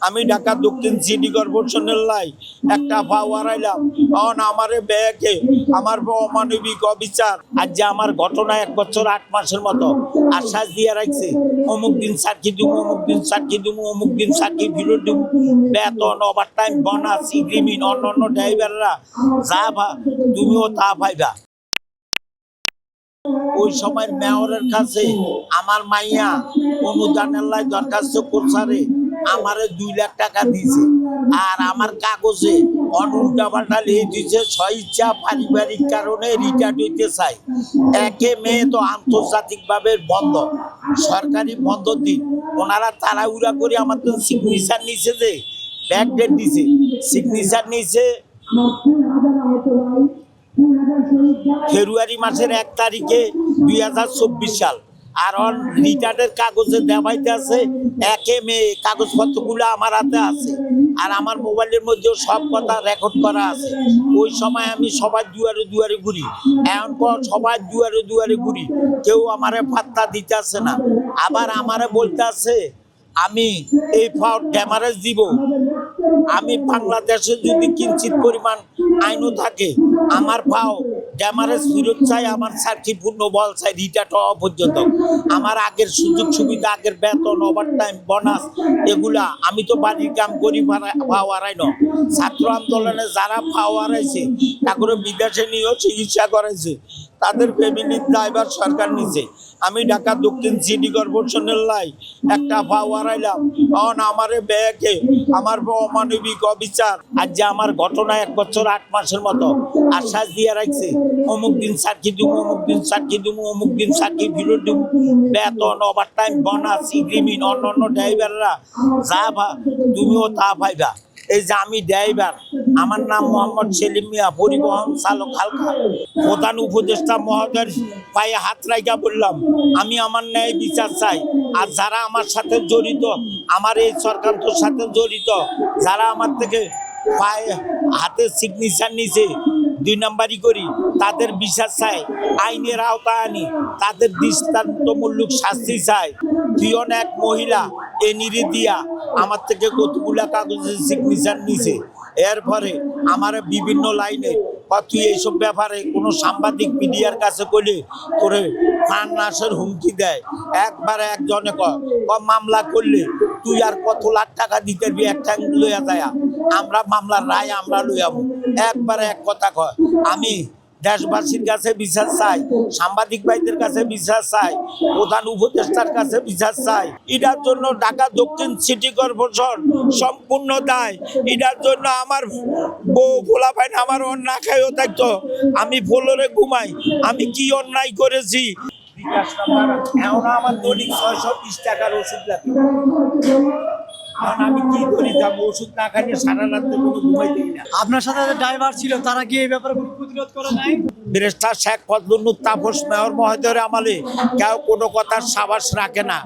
আমি ঢাকা দক্ষিণ সিটি কর্পোরেশনের লাই একটা পাওয়ার আইলাম অন আমারে ব্যাগে আমার অমানবিক অবিচার আজ যে আমার ঘটনা 1 বছর 8 মাসের মতো আশ্বাস দিয়ে রাখছে অমুক দিন সাক্ষী দিব, অমুক দিন সাক্ষী দিব, অমুক দিন সাক্ষী ফিরত দিব, বেতন ওভার টাইম বোনাস এগ্রিমেন্ট অন্য ড্রাইভাররা যা তুমিও তা পাইবা। ওই সময় মেয়রের কাছে আমার মাইয়া অনুদানের লাই দরখাস্ত করছে, আমারে 2 লাখ টাকা দিয়েছে আর আমার কাগজে উল্টা পাল্টা লিখে দিয়েছে স্বইচ্ছা পারিবারিক কারণে রিটায়ার্ড হইতে চাই। 1 মে তো আন্তর্জাতিকভাবে বন্ধ, সরকারি বন্ধ দিন, ওনারা তাড়াহুড়া করে আমার তো সিগনেচার নিছে, যে ব্যাক ডেট দিছে, সিগনেচার নিছে ফেব্রুয়ারি মাসের 1 তারিখে 2024 সাল। আর রিটার্নের কাগজে দেওয়াইতে আছে 1 মে, কাগজপত্রগুলো আমার হাতে আছে আর আমার মোবাইলের মধ্যেও সব কথা রেকর্ড করা আছে। ওই সময় আমি সবার দুয়ারে দুয়ারে ঘুরি, এখন সবার দুয়ারে দুয়ারে ঘুরি, কেউ আমারে পাত্তা দিতে আসে না। আবার আমারে বলতে আছে আমি এই ফাউট ড্যামারেজ দিব। আমি বাংলাদেশে যদি কিঞ্চিত পরিমাণ আইনও থাকে আমার পাও ড্যামারেজ ফেরত চাই, আমার সার্কি পূর্ণ বল চাই রিটায়ার্ড হওয়া পর্যন্ত। আমার আগের সুযোগ সুবিধা, আগের বেতন, ওভার টাইম, বোনাস, এগুলা আমি তো বাড়ির কাম করি পাওয়ারাই না। ছাত্র আন্দোলনে যারা পাওয়ারাইছে তারপরে বিদেশে নিয়েও চিকিৎসা করেছে, তাদের ফ্যামিলির ড্রাইভার সরকার নিছে। আমি ঢাকা দক্ষিণ সিটি কর্পোরেশনের লাই একটা পাওয়ার আইলাম অন আমারে ব্যাগে আমার অমানবিক অবিচার আজ যে আমার ঘটনা 1 বছর 8 মাসের মতো আশ্বাস দিয়ে রাখছে অমুক দিন সাক্ষী দিব, অমুক দিন সাক্ষী দিব, অমুক দিন সাক্ষী ফিরত দিব, বেতন ওভার টাইম বোনাস এগ্রিমেন্ট অন্য ড্রাইভাররা যা তুমিও তা পাইবা। এই যে আমি ড্রাইভার, আমার নাম মোহাম্মদ সেলিম মিয়া, পরিবহন চালক হালকা। প্রধান উপদেষ্টা মহোদয়ের পায়ে হাত রাইখা বললাম আমি আমার ন্যায় বিচার চাই। আর যারা আমার সাথে জড়িত, আমার এই সরকারের সাথে জড়িত, যারা আমার থেকে পায়ে হাতে সিগনেচার নিছে 2 নাম্বারই করি, তাদের বিচার চাই, আইনের আওতায় আনি, তাদের দৃষ্টান্তমূলক শাস্তি চাই। পিয়ন এক মহিলা এনিরি দিয়া আমার থেকে কতগুলা কাগজের সিগনেচার নিছে। এরপরে আমার বিভিন্ন লাইনে তুই এইসব ব্যাপারে কোনো সাংবাদিক মিডিয়ার কাছে করলে করে প্রাণ নাশের হুমকি দেয়। একবারে একজনে মামলা করলে তুই আর কত লাখ টাকা দিতে পারবি, একটা লইয়া যায়, আমরা মামলার রায় আমরা লইয়াবো। একবারে এক কথা কয়। আমি দেশবাসীর কাছে বিচার চাই, সাংবাদিক ভাইদের কাছে বিচার চাই, প্রধান উপদেষ্টার কাছে বিচার চাই। এটার জন্য ঢাকা দক্ষিণ সিটি কর্পোরেশন সম্পূর্ণ দায়। এটার জন্য আমার বউ ফোলা পাইন আমার অন্যায় খাইও থাকতো, আমি ফ্লোরে ঘুমাই, আমি কি অন্যায় করেছি। এখন আমার দৈনিক 620 টাকার ওষুধ লাগে, কারণ আমি কি করি যাবো, ওষুধ না খাইলে সারা রাত কোনো ঘুমাইতেই না। আপনার সাথে ড্রাইভার ছিল, তারা কি এই ব্যাপারে কোনো প্রতিরোধ করে নাই? ব্যারিস্টার শেখ ফজলুন্নুর তাপস মেয়র মহোদয়ের আমলে কেউ কোনো কথার সাবাস রাখে না।